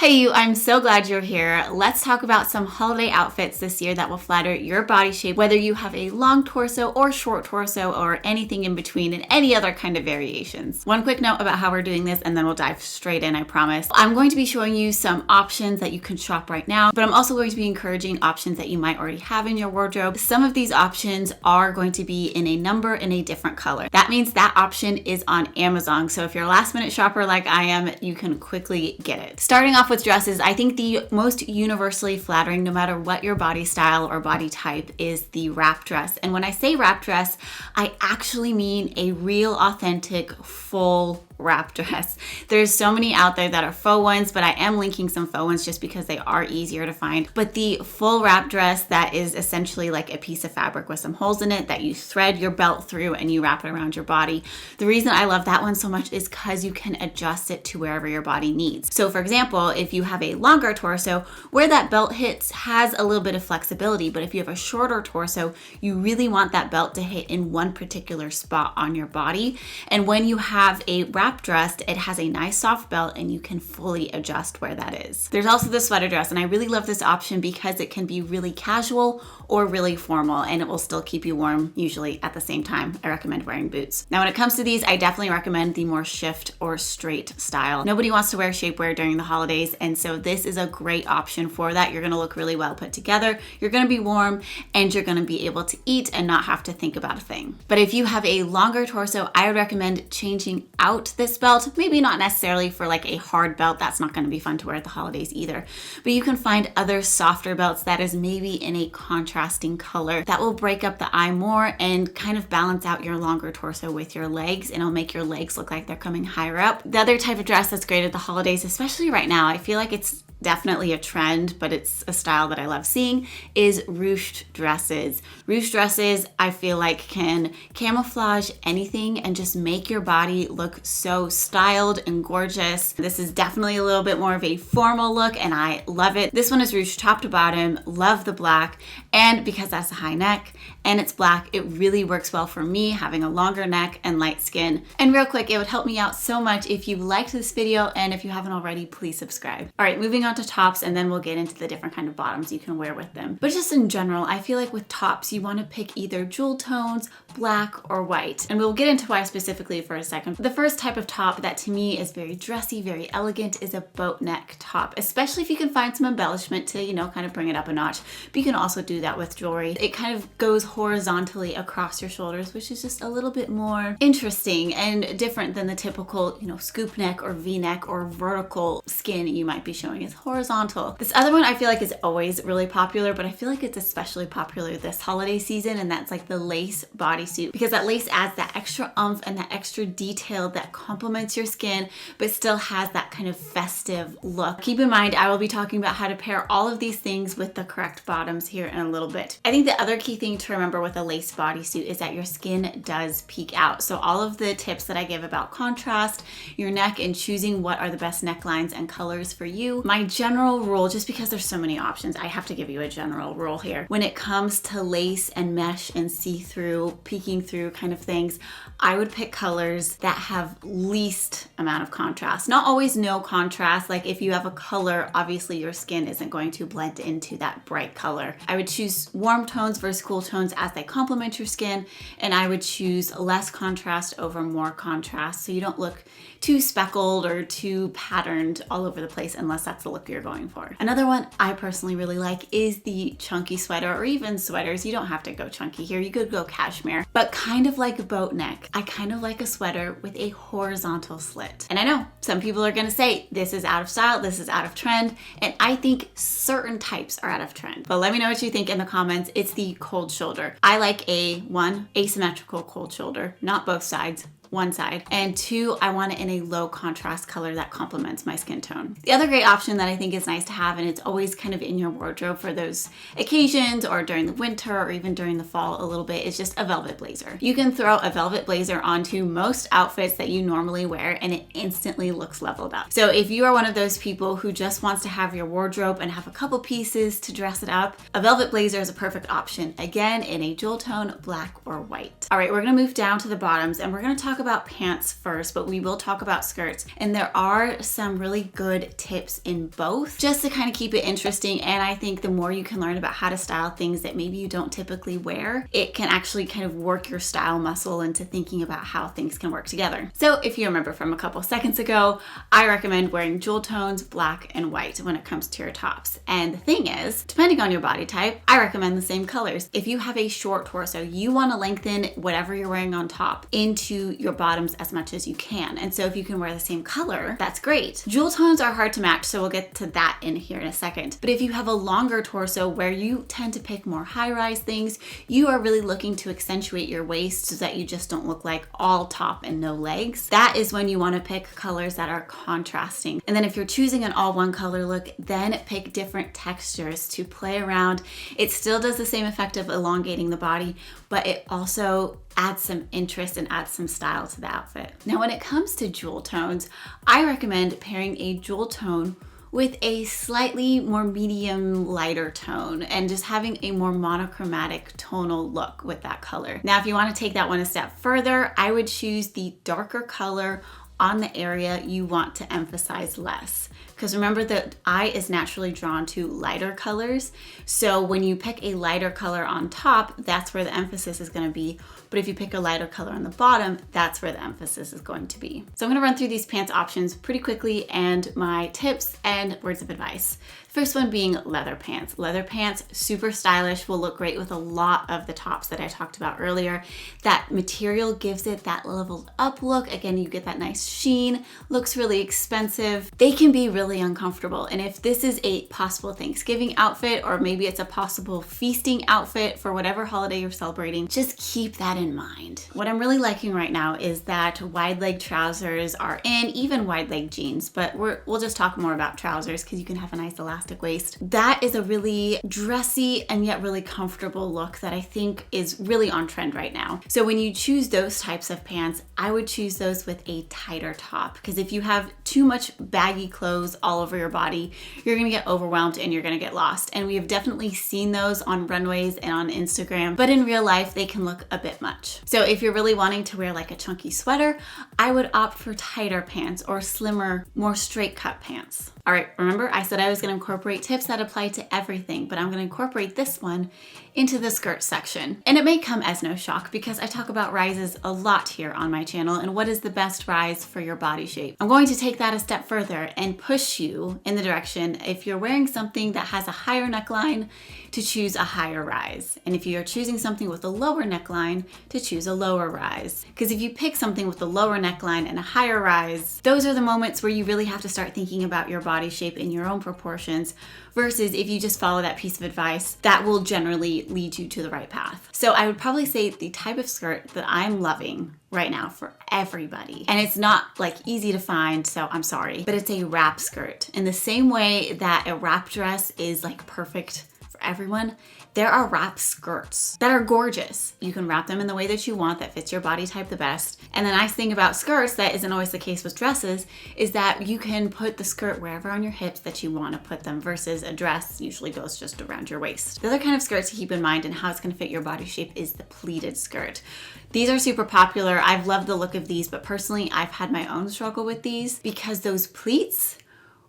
Hey you, I'm so glad you're here. Let's talk about some holiday outfits this year that will flatter your body shape, whether you have a long torso or short torso or anything in between and any other kind of variations. One quick note about how we're doing this and then we'll dive straight in, I promise. I'm going to be showing you some options that you can shop right now, but I'm also going to be encouraging options that you might already have in your wardrobe. Some of these options are going to be in a number in a different color. That means that option is on Amazon. So if you're a last minute shopper like I am, you can quickly get it. Starting off with dresses, I think the most universally flattering, no matter what your body style or body type, is the wrap dress. And when I say wrap dress, I actually mean a real, authentic, full wrap dress. There's so many out there that are faux ones, but I am linking some faux ones just because they are easier to find. But the full wrap dress that is essentially like a piece of fabric with some holes in it that you thread your belt through and you wrap it around your body. The reason I love that one so much is because you can adjust it to wherever your body needs. So for example, if you have a longer torso, where that belt hits has a little bit of flexibility, but if you have a shorter torso, you really want that belt to hit in one particular spot on your body. And when you have a wrap dress, it has a nice soft belt and you can fully adjust where that is. There's also the sweater dress, and I really love this option because it can be really casual or really formal, and it will still keep you warm, usually at the same time. I recommend wearing boots. Now, when it comes to these, I definitely recommend the more shift or straight style. Nobody wants to wear shapewear during the holidays, and so this is a great option for that. You're gonna look really well put together, you're gonna be warm, and you're gonna be able to eat and not have to think about a thing. But if you have a longer torso, I would recommend changing out this belt. Maybe not necessarily for like a hard belt, that's not gonna be fun to wear at the holidays either. But you can find other softer belts that is maybe in a contrasting color that will break up the eye more and kind of balance out your longer torso with your legs, and it'll make your legs look like they're coming higher up. The other type of dress that's great at the holidays, especially right now, I feel like it's definitely a trend, but it's a style that I love seeing, is ruched dresses. Ruched dresses, I feel like, can camouflage anything and just make your body look so styled and gorgeous. This is definitely a little bit more of a formal look and I love it. This one is ruched top to bottom, love the black, and because that's a high neck and it's black, it really works well for me having a longer neck and light skin. And real quick, it would help me out so much if you liked this video, and if you haven't already, please subscribe. All right, moving on to tops, and then we'll get into the different kind of bottoms you can wear with them. But just in general, I feel like with tops, you want to pick either jewel tones, black, or white. And we'll get into why specifically for a second. The first type of top that to me is very dressy, very elegant, is a boat neck top, especially if you can find some embellishment to, you know, kind of bring it up a notch. But you can also do that with jewelry. It kind of goes horizontally across your shoulders, which is just a little bit more interesting and different than the typical, you know, scoop neck or V-neck or vertical skin you might be showing as horizontal. This other one I feel like is always really popular, but I feel like it's especially popular this holiday season, and that's like the lace bodysuit, because that lace adds that extra oomph and that extra detail that complements your skin, but still has that kind of festive look. Keep in mind, I will be talking about how to pair all of these things with the correct bottoms here in a little bit. I think the other key thing to remember with a lace bodysuit is that your skin does peek out. So all of the tips that I give about contrast, your neck, and choosing what are the best necklines and colors for you, my general rule, just because there's so many options, I have to give you a general rule here. When it comes to lace and mesh and see-through, peeking through kind of things, I would pick colors that have least amount of contrast. Not always no contrast. Like if you have a color, obviously your skin isn't going to blend into that bright color. I would choose warm tones versus cool tones as they complement your skin, and I would choose less contrast over more contrast so you don't look too speckled or too patterned all over the place unless that's the look you're going for. Another one I personally really like is the chunky sweater, or even sweaters. You don't have to go chunky here. You could go cashmere, but kind of like a boat neck. I kind of like a sweater with a horizontal slit. And I know some people are gonna say this is out of style, this is out of trend, and I think certain types are out of trend. But let me know what you think in the comments. It's the cold shoulder. I like one asymmetrical cold shoulder, not both sides, one side, and two, I want it in a low contrast color that complements my skin tone. The other great option that I think is nice to have, and it's always kind of in your wardrobe for those occasions or during the winter or even during the fall a little bit, is just a velvet blazer. You can throw a velvet blazer onto most outfits that you normally wear and it instantly looks leveled up. So if you are one of those people who just wants to have your wardrobe and have a couple pieces to dress it up, a velvet blazer is a perfect option, again in a jewel tone, black or white. All right, we're gonna move down to the bottoms and we're gonna talk talk about pants first, but we will talk about skirts. And there are some really good tips in both just to kind of keep it interesting. And I think the more you can learn about how to style things that maybe you don't typically wear, it can actually kind of work your style muscle into thinking about how things can work together. So if you remember from a couple seconds ago, I recommend wearing jewel tones, black and white when it comes to your tops. And the thing is, depending on your body type, I recommend the same colors. If you have a short torso, you want to lengthen whatever you're wearing on top into your bottoms as much as you can. And so if you can wear the same color, that's great. Jewel tones are hard to match, so we'll get to that in here in a second. But if you have a longer torso where you tend to pick more high-rise things, you are really looking to accentuate your waist so that you just don't look like all top and no legs. That is when you want to pick colors that are contrasting. And then if you're choosing an all one color look, then pick different textures to play around. It still does the same effect of elongating the body, but it also adds some interest and adds some style to the outfit. Now, when it comes to jewel tones, I recommend pairing a jewel tone with a slightly more medium lighter tone and just having a more monochromatic tonal look with that color. Now, if you want to take that one a step further, I would choose the darker color on the area you want to emphasize less. Because remember, the eye is naturally drawn to lighter colors. So when you pick a lighter color on top, that's where the emphasis is going to be. But if you pick a lighter color on the bottom, that's where the emphasis is going to be. So I'm going to run through these pants options pretty quickly and my tips and words of advice. First one being leather pants. Leather pants, super stylish, will look great with a lot of the tops that I talked about earlier. That material gives it that leveled up look. Again, you get that nice sheen, looks really expensive. They can be really uncomfortable. And if this is a possible Thanksgiving outfit, or maybe it's a possible feasting outfit for whatever holiday you're celebrating, just keep that in mind. What I'm really liking right now is that wide leg trousers are in, even wide leg jeans, but we'll just talk more about trousers because you can have a nice elastic waist. That is a really dressy and yet really comfortable look that I think is really on trend right now. So when you choose those types of pants, I would choose those with a tighter top, because if you have too much baggy clothes all over your body, you're gonna get overwhelmed and you're gonna get lost. And we have definitely seen those on runways and on Instagram, but in real life, they can look a bit much. So if you're really wanting to wear like a chunky sweater, I would opt for tighter pants or slimmer, more straight cut pants. All right, remember I said I was gonna incorporate tips that apply to everything, but I'm gonna incorporate this one into the skirt section. And it may come as no shock because I talk about rises a lot here on my channel and what is the best rise for your body shape. I'm going to take that a step further and push you in the direction, if you're wearing something that has a higher neckline, to choose a higher rise. And if you're choosing something with a lower neckline, to choose a lower rise. Because if you pick something with a lower neckline and a higher rise, those are the moments where you really have to start thinking about your body shape in your own proportions, versus if you just follow that piece of advice, that will generally lead you to the right path. So I would probably say the type of skirt that I'm loving right now for everybody, and it's not like easy to find, so I'm sorry, but it's a wrap skirt. In the same way that a wrap dress is like perfect for everyone, there are wrap skirts that are gorgeous. You can wrap them in the way that you want that fits your body type the best. And the nice thing about skirts that isn't always the case with dresses is that you can put the skirt wherever on your hips that you want to put them, versus a dress usually goes just around your waist. The other kind of skirt to keep in mind and how it's going to fit your body shape is the pleated skirt. These are super popular. I've loved the look of these, but personally I've had my own struggle with these because those pleats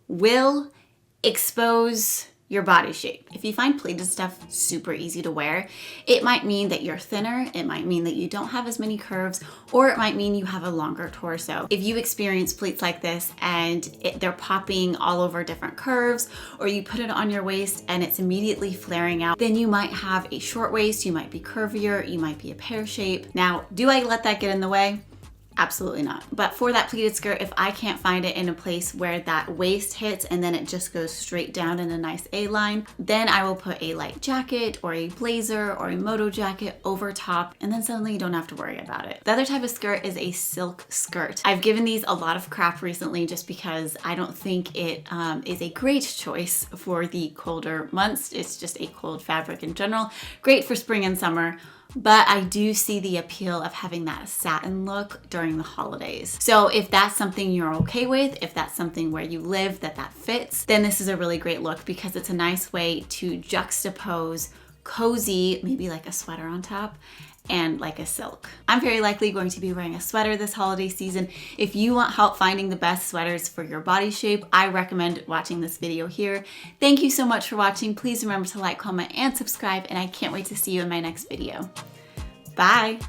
will expose your body shape. If you find pleated stuff super easy to wear, it might mean that you're thinner, it might mean that you don't have as many curves, or it might mean you have a longer torso. If you experience pleats like this and they're popping all over different curves, or you put it on your waist and it's immediately flaring out, then you might have a short waist, you might be curvier, you might be a pear shape. Now, do I let that get in the way? Absolutely not. But for that pleated skirt, if I can't find it in a place where that waist hits and then it just goes straight down in a nice A-line, then I will put a light jacket or a blazer or a moto jacket over top, and then suddenly you don't have to worry about it. The other type of skirt is a silk skirt. I've given these a lot of crap recently just because I don't think it is a great choice for the colder months. It's just a cold fabric in general. Great for spring and summer. But I do see the appeal of having that satin look during the holidays. So if that's something you're okay with, if that's something where you live that fits, then this is a really great look because it's a nice way to juxtapose cozy, maybe like a sweater on top, and like a silk. I'm very likely going to be wearing a sweater this holiday season. If you want help finding the best sweaters for your body shape, I recommend watching this video here. Thank you so much for watching. Please remember to like, comment, and subscribe, and I can't wait to see you in my next video. Bye.